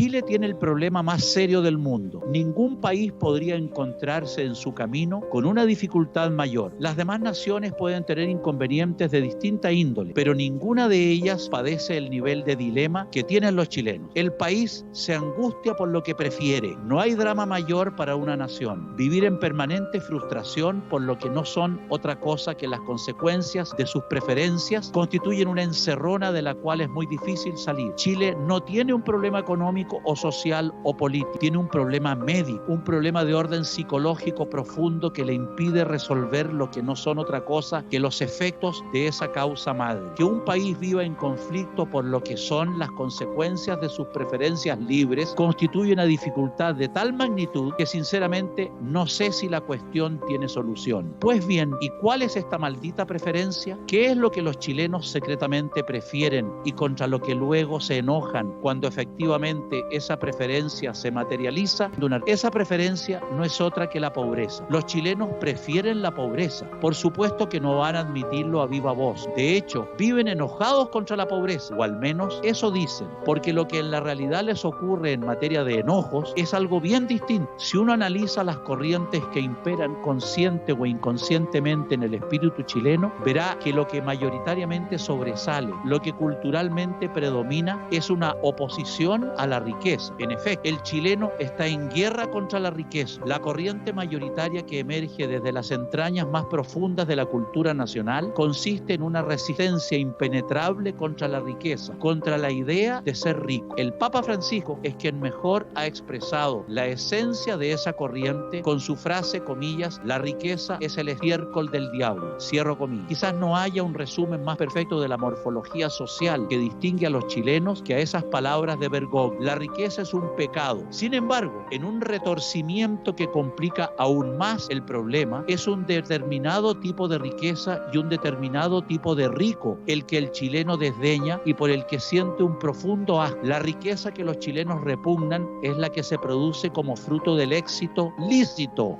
Chile tiene el problema más serio del mundo. Ningún país podría encontrarse en su camino con una dificultad mayor. Las demás naciones pueden tener inconvenientes de distinta índole, pero ninguna de ellas padece el nivel de dilema que tienen los chilenos. El país se angustia por lo que prefiere. No hay drama mayor para una nación. Vivir en permanente frustración por lo que no son otra cosa que las consecuencias de sus preferencias constituyen una encerrona de la cual es muy difícil salir. Chile no tiene un problema económico o social o político, tiene un problema médico, un problema de orden psicológico profundo que le impide resolver lo que no son otra cosa que los efectos de esa causa madre. Que un país viva en conflicto por lo que son las consecuencias de sus preferencias libres constituye una dificultad de tal magnitud que sinceramente no sé si la cuestión tiene solución. Pues bien, ¿y cuál es esta maldita preferencia? ¿Qué es lo que los chilenos secretamente prefieren y contra lo que luego se enojan cuando efectivamente esa preferencia se materializa? Esa preferencia no es otra que la pobreza. Los chilenos prefieren la pobreza. Por supuesto que no van a admitirlo a viva voz. De hecho, viven enojados contra la pobreza, o al menos eso dicen, porque lo que en la realidad les ocurre en materia de enojos es algo bien distinto. Si uno analiza las corrientes que imperan consciente o inconscientemente en el espíritu chileno, verá que lo que mayoritariamente sobresale, lo que culturalmente predomina, es una oposición a la riqueza. En efecto, el chileno está en guerra contra la riqueza. La corriente mayoritaria que emerge desde las entrañas más profundas de la cultura nacional consiste en una resistencia impenetrable contra la riqueza, contra la idea de ser rico. El Papa Francisco es quien mejor ha expresado la esencia de esa corriente con su frase, comillas, la riqueza es el estiércol del diablo, cierro comillas. Quizás no haya un resumen más perfecto de la morfología social que distingue a los chilenos que a esas palabras de Bergoglio. La riqueza es un pecado. Sin embargo, en un retorcimiento que complica aún más el problema, es un determinado tipo de riqueza y un determinado tipo de rico el que el chileno desdeña y por el que siente un profundo asco. La riqueza que los chilenos repugnan es la que se produce como fruto del éxito lícito.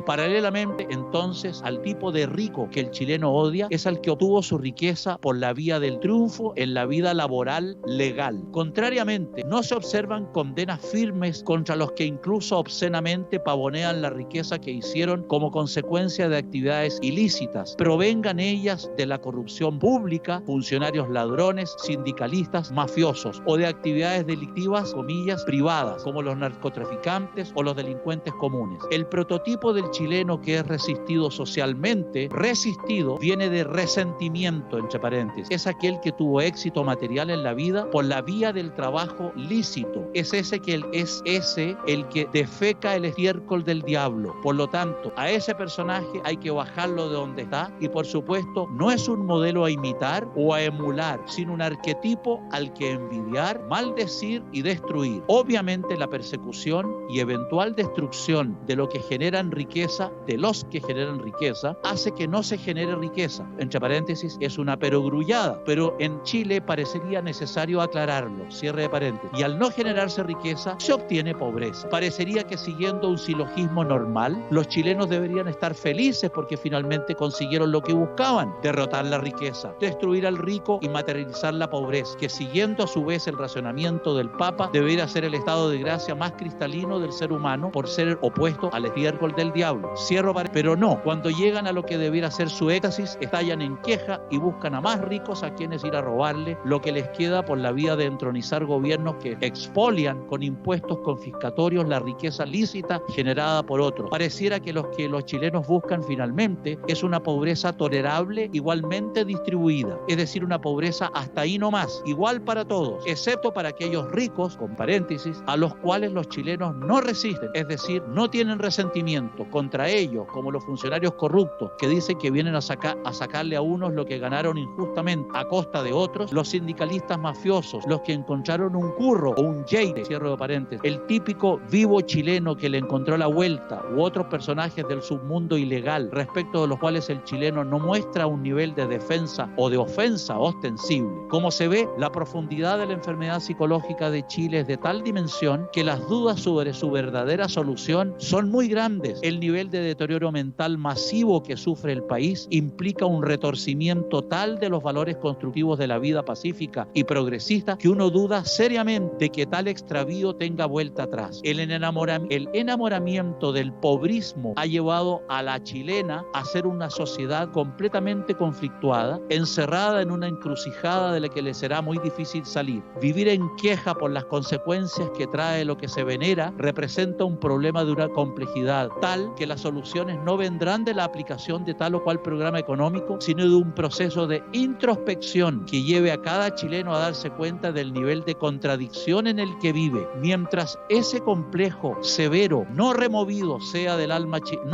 Paralelamente, entonces, al tipo de rico que el chileno odia es al que obtuvo su riqueza por la vía del triunfo en la vida laboral legal. Contrariamente, no se observan condenas firmes contra los que incluso obscenamente pavonean la riqueza que hicieron como consecuencia de actividades ilícitas, provengan ellas de la corrupción pública, funcionarios ladrones, sindicalistas, mafiosos, o de actividades delictivas, comillas, privadas, como los narcotraficantes o los delincuentes comunes. El prototipo del chileno que es resistido socialmente, viene de resentimiento, entre paréntesis. Es aquel que tuvo éxito material en la vida por la vía del trabajo lícito. Es ese el que defeca el estiércol del diablo. Por lo tanto, a ese personaje hay que bajarlo de donde está y, por supuesto, no es un modelo a imitar o a emular, sino un arquetipo al que envidiar, maldecir y destruir. Obviamente, la persecución y eventual destrucción de lo que generan riqueza, de los que generan riqueza, hace que no se genere riqueza. Entre paréntesis, es una perogrullada, pero en Chile parecería necesario aclararlo, cierre de paréntesis. Y al no generarse riqueza, se obtiene pobreza. Parecería que siguiendo un silogismo normal, los chilenos deberían estar felices porque finalmente consiguieron lo que buscaban, derrotar la riqueza, destruir al rico y materializar la pobreza, que siguiendo a su vez el razonamiento del Papa, debería ser el estado de gracia más cristalino del ser humano por ser opuesto al estiércol del diablo. Pero no, cuando llegan a lo que debiera ser su éxtasis, estallan en queja y buscan a más ricos a quienes ir a robarle lo que les queda por la vía de entronizar gobiernos que expolian con impuestos confiscatorios la riqueza lícita generada por otros. Pareciera que los chilenos buscan finalmente es una pobreza tolerable, igualmente distribuida, es decir, una pobreza hasta ahí no más, igual para todos, excepto para aquellos ricos, con paréntesis, a los cuales los chilenos no resisten, es decir, no tienen resentimiento contra ellos, como los funcionarios corruptos que dicen que vienen a sacarle a unos lo que ganaron injustamente a costa de otros, los sindicalistas mafiosos, los que encontraron un curro o un yeire, cierro de paréntesis, el típico vivo chileno que le encontró la vuelta, u otros personajes del submundo ilegal, respecto de los cuales el chileno no muestra un nivel de defensa o de ofensa ostensible. Como se ve, la profundidad de la enfermedad psicológica de Chile es de tal dimensión que las dudas sobre su verdadera solución son muy grandes. El nivel de deterioro mental masivo que sufre el país implica un retorcimiento tal de los valores constructivos de la vida pacífica y progresista que uno duda seriamente que tal extravío tenga vuelta atrás. El enamoramiento del pobrismo ha llevado a la chilena a ser una sociedad completamente conflictuada, encerrada en una encrucijada de la que le será muy difícil salir. Vivir en queja por las consecuencias que trae lo que se venera representa un problema de una complejidad tal que las soluciones no vendrán de la aplicación de tal o cual programa económico, sino de un proceso de introspección que lleve a cada chileno a darse cuenta del nivel de contradicción en el que vive. Mientras ese complejo severo no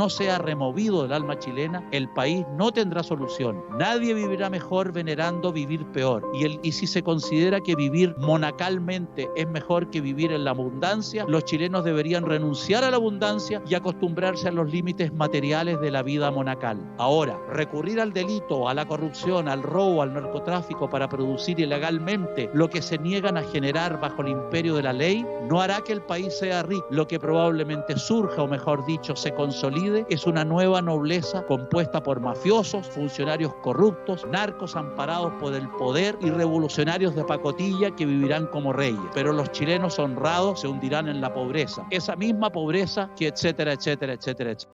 sea removido del alma chilena, el país no tendrá solución. Nadie vivirá mejor venerando vivir peor. Y si se considera que vivir monacalmente es mejor que vivir en la abundancia, los chilenos deberían renunciar a la abundancia y acostumbrarse a los límites materiales de la vida monacal. Ahora, recurrir al delito, a la corrupción, al robo, al narcotráfico para producir ilegalmente lo que se niegan a generar bajo el imperio de la ley, no hará que el país sea rico. Lo que probablemente surja, o mejor dicho, se consolide, es una nueva nobleza compuesta por mafiosos, funcionarios corruptos, narcos amparados por el poder y revolucionarios de pacotilla que vivirán como reyes. Pero los chilenos honrados se hundirán en la pobreza, esa misma pobreza que etcétera, etcétera, etcétera, etcétera.